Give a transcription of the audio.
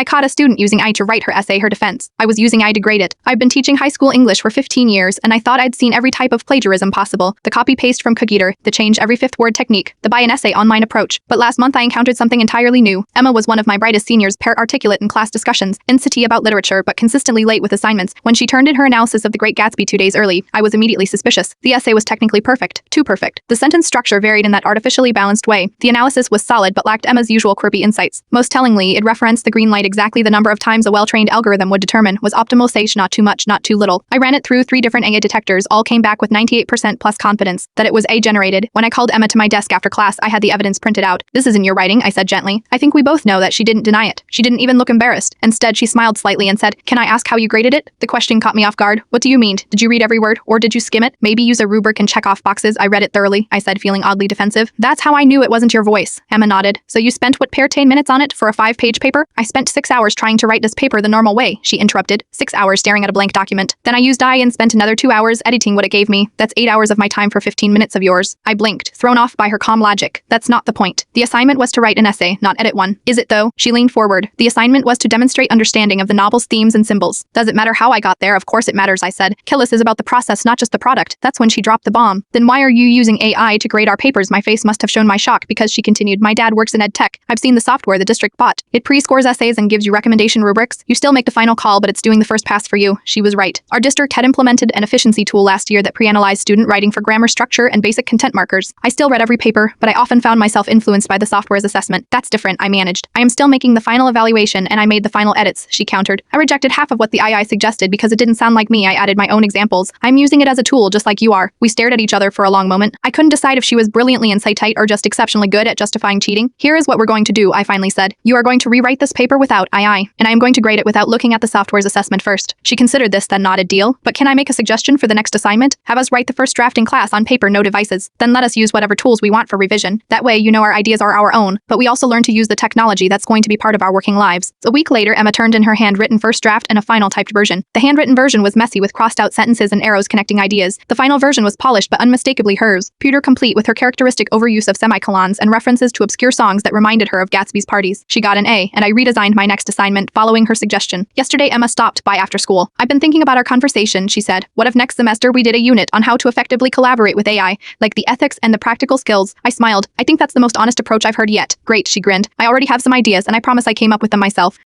I caught a student using AI to write her essay. Her defense: I was using AI to grade it. I've been teaching high school English for 15 years, and I thought I'd seen every type of plagiarism possible. The copy-paste from curating, the change every fifth word technique, the buy an essay online approach. But last month I encountered something entirely new. Emma was one of my brightest seniors, articulate in class discussions, incity about literature, but consistently late with assignments. When she turned in her analysis of The Great Gatsby 2 days early, I was immediately suspicious. The essay was technically perfect, too perfect. The sentence structure varied in that artificially balanced way. The analysis was solid but lacked Emma's usual quirky insights. Most tellingly, it referenced the green light exactly the number of times a well-trained algorithm would determine was optimal, say not too much, not too little. I ran it through 3 different AI detectors, all came back with 98% plus confidence that it was AI generated. When I called Emma to my desk after class, I had the evidence printed out. This isn't your writing, I said gently. I think we both know that she didn't deny it. She didn't even look embarrassed. Instead, she smiled slightly and said, "Can I ask how you graded it?" The question caught me off guard. What do you mean? Did you read every word, or did you skim it? Maybe use a rubric and check off boxes. I read it thoroughly, I said, feeling oddly defensive. That's how I knew it wasn't your voice. Emma nodded. So you spent what, 10 minutes on it for a 5-page paper? I spent 6 hours trying to write this paper the normal way, she interrupted. 6 hours staring at a blank document. Then I used AI and spent another 2 hours editing what it gave me. That's 8 hours of my time for 15 minutes of yours. I blinked, thrown off by her calm logic. That's not the point. The assignment was to write an essay, not edit one. Is it though? She leaned forward. The assignment was to demonstrate understanding of the novel's themes and symbols. Does it matter how I got there? Of course it matters, I said. Killis is about the process, not just the product. That's when she dropped the bomb. Then why are you using AI to grade our papers? My face must have shown my shock because she continued. My dad works in ed tech. I've seen the software the district bought. It pre-scores essays and gives you recommendation rubrics. You still make the final call, but it's doing the first pass for you. She was right. Our district had implemented an efficiency tool last year that pre-analyzed student writing for grammar structure and basic content markers. I still read every paper, but I often found myself influenced by the software's assessment. That's different, I managed. I am still making the final evaluation and I made the final edits, she countered. I rejected half of what the AI suggested because it didn't sound like me. I added my own examples. I'm using it as a tool just like you are. We stared at each other for a long moment. I couldn't decide if she was brilliantly insight or just exceptionally good at justifying cheating. Here is what we're going to do, I finally said. You are going to rewrite this paper without AI, and I am going to grade it without looking at the software's assessment first. She considered this, then nodded. Deal. But can I make a suggestion for the next assignment? Have us write the first draft in class on paper, no devices. Then let us use whatever tools we want for revision. That way, our ideas are our own, but we also learn to use the technology that's going to be part of our working lives. A week later, Emma turned in her handwritten first draft and a final typed version. The handwritten version was messy with crossed out sentences and arrows connecting ideas. The final version was polished but unmistakably hers. Pewter complete with her characteristic overuse of semicolons and references to obscure songs that reminded her of Gatsby's parties. She got an A, and I redesigned my next assignment following her suggestion. Yesterday, Emma stopped by after school. I've been thinking about our conversation, she said. What if next semester we did a unit on how to effectively collaborate with AI, like the ethics and the practical skills? I smiled. I think that's the most honest approach I've heard yet. Great, she grinned. I already have some ideas, and I promise I came up with them myself.